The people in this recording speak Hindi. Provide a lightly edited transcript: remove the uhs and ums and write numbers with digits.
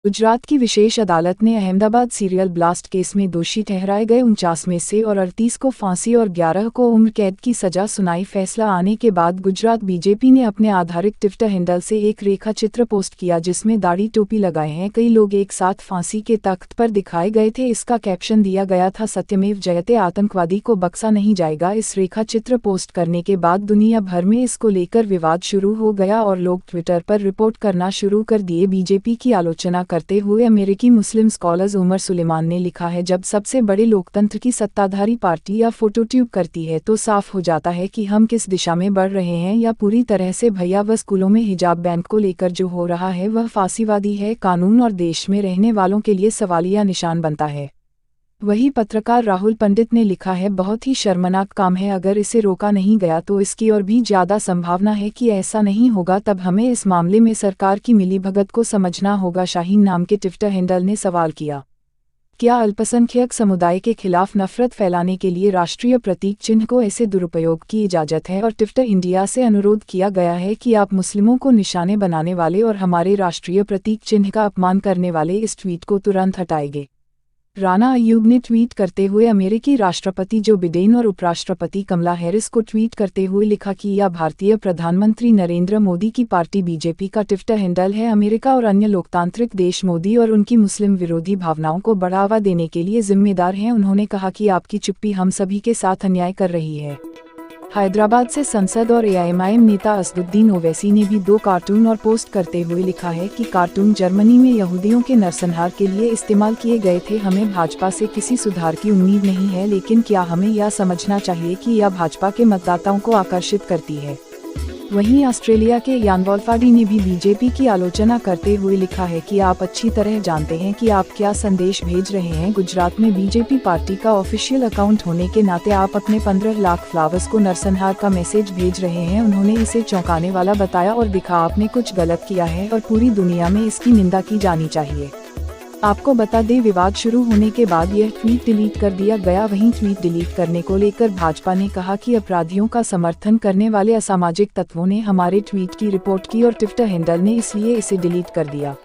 गुजरात की विशेष अदालत ने अहमदाबाद सीरियल ब्लास्ट केस में दोषी ठहराए गए 49 में से और 38 को फांसी और 11 को उम्र कैद की सजा सुनाई। फैसला आने के बाद गुजरात बीजेपी ने अपने आधारित ट्विटर हैंडल से एक रेखा चित्र पोस्ट किया जिसमें दाढ़ी टोपी लगाए हैं कई लोग एक साथ फांसी के तख्त पर दिखाए गए थे। इसका कैप्शन दिया गया था, सत्यमेव जयते, आतंकवादी को बख्शा नहीं जाएगा। इस रेखा चित्र पोस्ट करने के बाद दुनिया भर में इसको लेकर विवाद शुरू हो गया और लोग ट्विटर पर रिपोर्ट करना शुरू कर दिए। बीजेपी की आलोचना करते हुए अमेरिकी मुस्लिम स्कॉलर्स उमर सुलेमान ने लिखा है, जब सबसे बड़े लोकतंत्र की सत्ताधारी पार्टी या फोटोट्यूब करती है तो साफ हो जाता है कि हम किस दिशा में बढ़ रहे हैं। या पूरी तरह से भैया व स्कूलों में हिजाब बैन को लेकर जो हो रहा है वह फांसीवादी है, कानून और देश में रहने वालों के लिए सवालिया निशान बनता है। वही पत्रकार राहुल पंडित ने लिखा है, बहुत ही शर्मनाक काम है, अगर इसे रोका नहीं गया तो इसकी और भी ज़्यादा संभावना है कि ऐसा नहीं होगा। तब हमें इस मामले में सरकार की मिलीभगत को समझना होगा। शाहीन नाम के ट्विटर हैंडल ने सवाल किया, क्या अल्पसंख्यक समुदाय के खिलाफ नफरत फैलाने के लिए राष्ट्रीय प्रतीक चिन्ह को ऐसे दुरुपयोग की इजाज़त है? और ट्विटर इंडिया से अनुरोध किया गया है कि आप मुस्लिमों को निशाने बनाने वाले और हमारे राष्ट्रीय प्रतीक चिन्ह का अपमान करने वाले इस ट्वीट को तुरंत हटाएंगे। राना अय्यूब ने ट्वीट करते हुए अमेरिकी राष्ट्रपति जो बिडेन और उपराष्ट्रपति कमला हैरिस को ट्वीट करते हुए लिखा कि यह भारतीय प्रधानमंत्री नरेंद्र मोदी की पार्टी बीजेपी का ट्विटर हैंडल है। अमेरिका और अन्य लोकतांत्रिक देश मोदी और उनकी मुस्लिम विरोधी भावनाओं को बढ़ावा देने के लिए जिम्मेदार हैं। उन्होंने कहा कि आपकी चुप्पी हम सभी के साथ अन्याय कर रही है। हैदराबाद से संसद और एआईएमआईएम नेता असदुद्दीन ओवैसी ने भी 2 कार्टून और पोस्ट करते हुए लिखा है कि कार्टून जर्मनी में यहूदियों के नरसंहार के लिए इस्तेमाल किए गए थे। हमें भाजपा से किसी सुधार की उम्मीद नहीं है, लेकिन क्या हमें यह समझना चाहिए कि यह भाजपा के मतदाताओं को आकर्षित करती है। वहीं ऑस्ट्रेलिया के यान वोल्फाडी ने भी बीजेपी की आलोचना करते हुए लिखा है कि आप अच्छी तरह जानते हैं कि आप क्या संदेश भेज रहे हैं। गुजरात में बीजेपी पार्टी का ऑफिशियल अकाउंट होने के नाते आप अपने 15 लाख फॉलोअर्स को नरसंहार का मैसेज भेज रहे हैं। उन्होंने इसे चौंकाने वाला बताया और दिखा आपने कुछ गलत किया है और पूरी दुनिया में इसकी निंदा की जानी चाहिए। आपको बता दें, विवाद शुरू होने के बाद यह ट्वीट डिलीट कर दिया गया। वहीं ट्वीट डिलीट करने को लेकर भाजपा ने कहा कि अपराधियों का समर्थन करने वाले असामाजिक तत्वों ने हमारे ट्वीट की रिपोर्ट की और ट्विटर हैंडल ने इसलिए इसे डिलीट कर दिया।